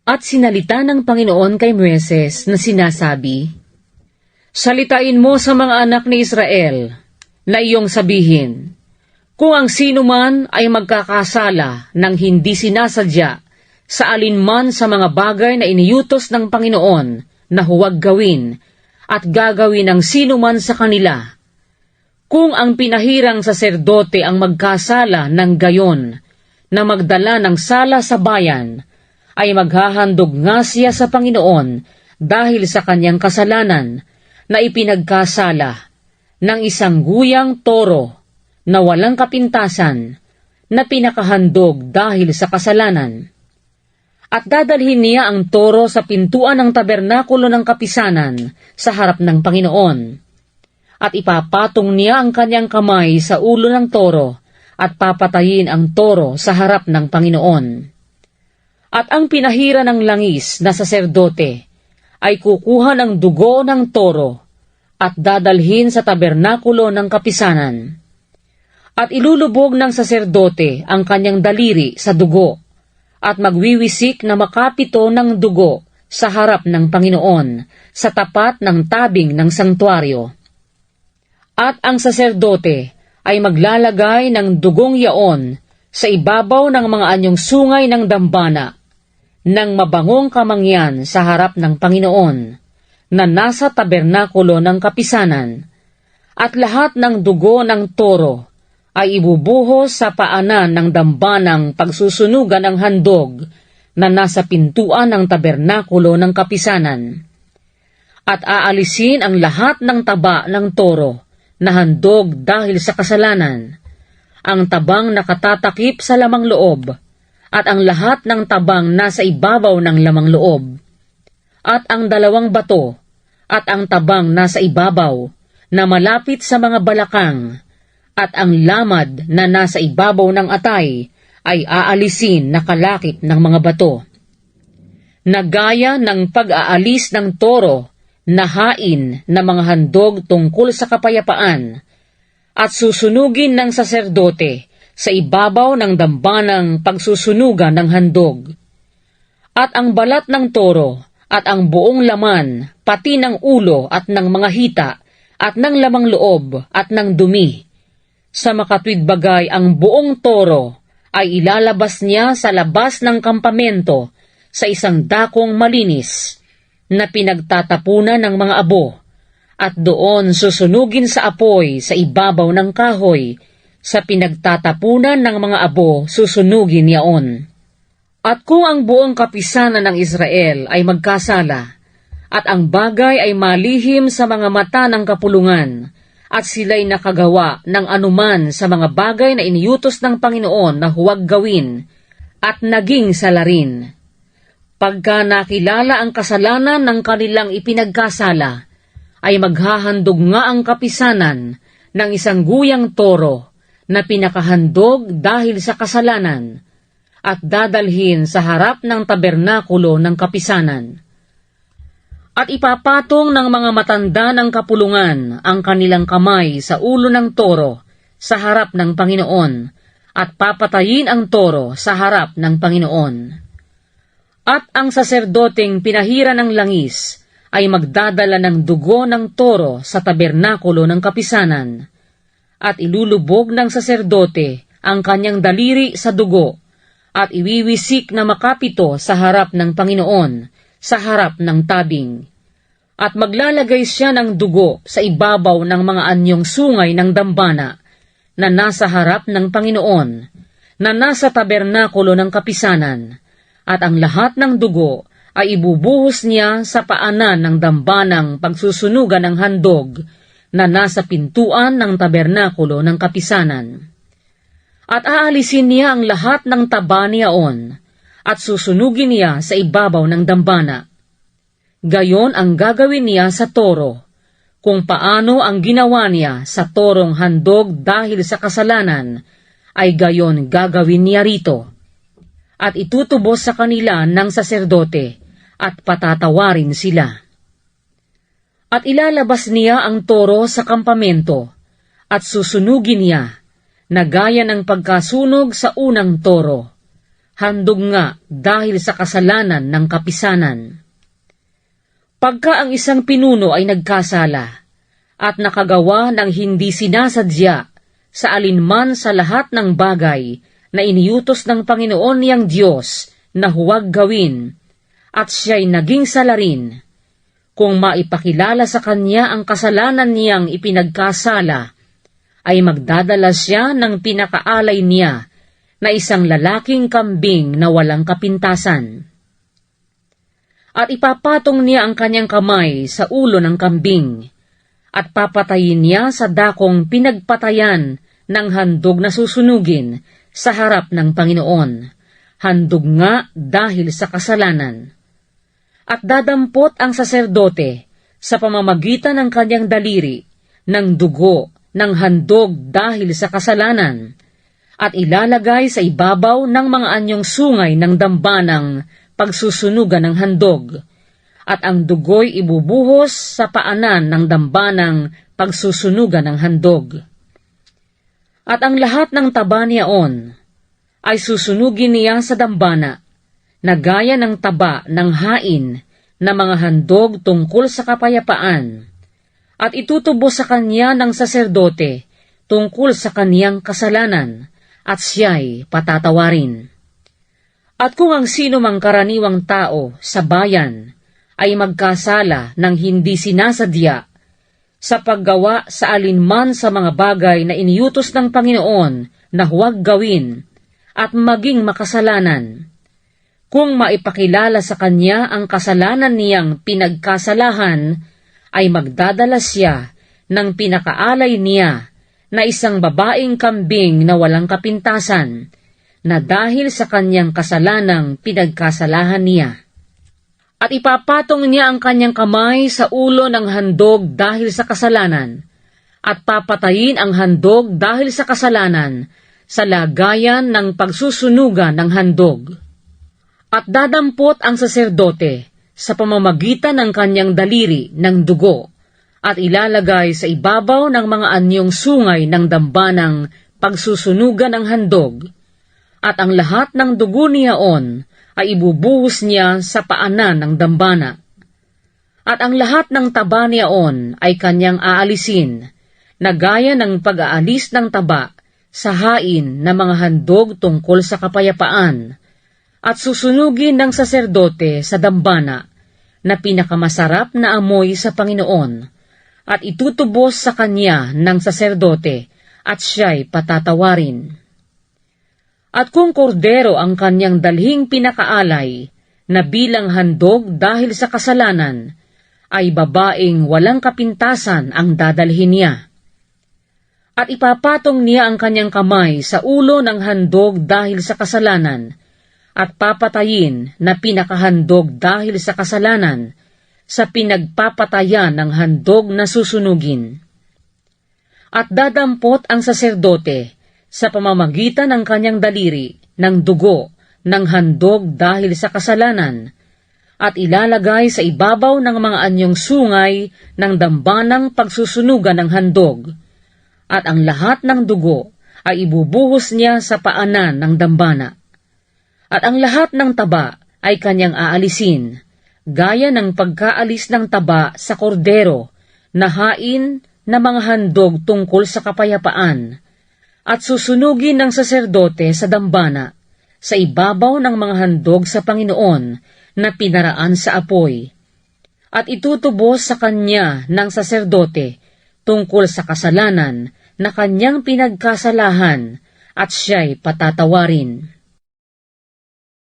At sinalita ng Panginoon kay Moises na sinasabi, "Salitain mo sa mga anak ni Israel na iyong sabihin, kung ang sino man ay magkakasala ng hindi sinasadya sa alinman sa mga bagay na iniutos ng Panginoon na huwag gawin at gagawin ng sino man sa kanila, kung ang pinahirang saserdote ang magkasala ng gayon na magdala ng sala sa bayan, ay maghahandog nga siya sa Panginoon dahil sa kanyang kasalanan na ipinagkasala ng isang guyang toro na walang kapintasan na pinakahandog dahil sa kasalanan. At dadalhin niya ang toro sa pintuan ng tabernakulo ng kapisanan sa harap ng Panginoon. At ipapatong niya ang kanyang kamay sa ulo ng toro at papatayin ang toro sa harap ng Panginoon. At ang pinahira ng langis na saserdote ay kukuha ng dugo ng toro at dadalhin sa tabernakulo ng kapisanan. At ilulubog ng saserdote ang kanyang daliri sa dugo at magwiwisik na makapito ng dugo sa harap ng Panginoon sa tapat ng tabing ng sangtuaryo. At ang saserdote ay maglalagay ng dugong yaon sa ibabaw ng mga anyong sungay ng dambana ng mabangong kamangyan sa harap ng Panginoon na nasa tabernakulo ng kapisanan, at lahat ng dugo ng toro ay ibubuhos sa paanan ng dambanang pagsusunugan ng handog na nasa pintuan ng tabernakulo ng kapisanan. At aalisin ang lahat ng taba ng toro na handog dahil sa kasalanan, ang tabang nakatatakip sa lamang loob, at ang lahat ng tabang nasa ibabaw ng lamang loob, at ang dalawang bato, at ang tabang nasa ibabaw, na malapit sa mga balakang, at ang lamad na nasa ibabaw ng atay, ay aalisin na kalakip ng mga bato. Nagaya ng pag-aalis ng toro, na hain na mga handog tungkol sa kapayapaan, at susunugin ng saserdote sa ibabaw ng dambanang pagsusunugan ng handog. At ang balat ng toro at ang buong laman, pati ng ulo at ng mga hita at ng lamang loob at ng dumi. Sa makatwid bagay ang buong toro ay ilalabas niya sa labas ng kampamento sa isang dakong malinis na pinagtatapunan ng mga abo, at doon susunugin sa apoy sa ibabaw ng kahoy. Sa pinagtatapunan ng mga abo, susunugin yaon. At kung ang buong kapisanan ng Israel ay magkasala, at ang bagay ay malihim sa mga mata ng kapulungan, at sila'y nakagawa ng anuman sa mga bagay na iniutos ng Panginoon na huwag gawin, at naging sala rin. Pagka nakilala ang kasalanan ng kanilang ipinagkasala, ay maghahandog nga ang kapisanan ng isang guyang toro na pinakahandog dahil sa kasalanan, at dadalhin sa harap ng tabernakulo ng kapisanan. At ipapatong ng mga matanda ng kapulungan ang kanilang kamay sa ulo ng toro sa harap ng Panginoon, at papatayin ang toro sa harap ng Panginoon. At ang saserdoteng pinahira ng langis ay magdadala ng dugo ng toro sa tabernakulo ng kapisanan, at ilulubog ng saserdote ang kanyang daliri sa dugo, at iwiwisik na makapito sa harap ng Panginoon, sa harap ng tabing. At maglalagay siya ng dugo sa ibabaw ng mga anyong sungay ng dambana, na nasa harap ng Panginoon, na nasa tabernakulo ng kapisanan, at ang lahat ng dugo ay ibubuhos niya sa paanan ng dambanang pagsusunugan ng handog, na nasa pintuan ng tabernakulo ng kapisanan. At aalisin niya ang lahat ng taba niyaon, at susunugin niya sa ibabaw ng dambana. Gayon ang gagawin niya sa toro, kung paano ang ginawa niya sa torong handog dahil sa kasalanan, ay gayon gagawin niya rito. At itutubos sa kanila ng saserdote, at patatawarin sila. At ilalabas niya ang toro sa kampamento, at susunugin niya, na gaya ng pagkasunog sa unang toro, handog nga dahil sa kasalanan ng kapisanan. Pagka ang isang pinuno ay nagkasala at nakagawa ng hindi sinasadya sa alinman sa lahat ng bagay na iniutos ng Panginoon niyang Diyos na huwag gawin, at siya'y naging salarin, kung maipakilala sa kanya ang kasalanan niyang ipinagkasala, ay magdadala siya ng pinakaalay niya na isang lalaking kambing na walang kapintasan. At ipapatong niya ang kanyang kamay sa ulo ng kambing, at papatayin niya sa dakong pinagpatayan ng handog na susunugin sa harap ng Panginoon, handog nga dahil sa kasalanan. At dadampot ang saserdote sa pamamagitan ng kanyang daliri ng dugo ng handog dahil sa kasalanan, at ilalagay sa ibabaw ng mga anyong sungay ng dambanang pagsusunugan ng handog, at ang dugo'y ibubuhos sa paanan ng dambanang pagsusunugan ng handog. At ang lahat ng taba niyaon ay susunugin niya sa dambana, na gaya ng taba ng hain na mga handog tungkol sa kapayapaan, at itutubo sa kanya ng saserdote tungkol sa kaniyang kasalanan, at siya'y patatawarin. At kung ang sino mang karaniwang tao sa bayan ay magkasala ng hindi sinasadya sa paggawa sa alinman sa mga bagay na iniutos ng Panginoon na huwag gawin at maging makasalanan, kung maipakilala sa kanya ang kasalanan niyang pinagkasalahan, ay magdadala siya ng pinakaalay niya na isang babaeng kambing na walang kapintasan, na dahil sa kanyang kasalanang pinagkasalahan niya. At ipapatong niya ang kanyang kamay sa ulo ng handog dahil sa kasalanan, at papatayin ang handog dahil sa kasalanan sa lagayan ng pagsusunugan ng handog. At dadampot ang saserdote sa pamamagitan ng kanyang daliri ng dugo, at ilalagay sa ibabaw ng mga anyong sungay ng dambanang pagsusunugan ng handog, at ang lahat ng dugo niyaon ay ibubuhos niya sa paanan ng dambana. At ang lahat ng taba niyaon ay kanyang aalisin, na gaya ng pag-aalis ng taba sa hain na mga handog tungkol sa kapayapaan, at susunugin ng saserdote sa dambana na pinakamasarap na amoy sa Panginoon, at itutubos sa kanya ng saserdote, at siya'y patatawarin. At kung kordero ang kanyang dalhing pinakaalay na bilang handog dahil sa kasalanan, ay babaeng walang kapintasan ang dadalhin niya. At ipapatong niya ang kanyang kamay sa ulo ng handog dahil sa kasalanan, at papatayin na pinakahandog dahil sa kasalanan sa pinagpapatayan ng handog na susunugin. At dadampot ang saserdote sa pamamagitan ng kanyang daliri ng dugo ng handog dahil sa kasalanan, at ilalagay sa ibabaw ng mga anyong sungay ng dambanang pagsusunugan ng handog, at ang lahat ng dugo ay ibubuhos niya sa paanan ng dambana. At ang lahat ng taba ay kanyang aalisin, gaya ng pagkaalis ng taba sa kordero na hain na mga handog tungkol sa kapayapaan, at susunugin ng saserdote sa dambana sa ibabaw ng mga handog sa Panginoon na pinaraan sa apoy, at itutubos sa kanya ng saserdote tungkol sa kasalanan na kanyang pinagkasalahan, at siya'y patatawarin.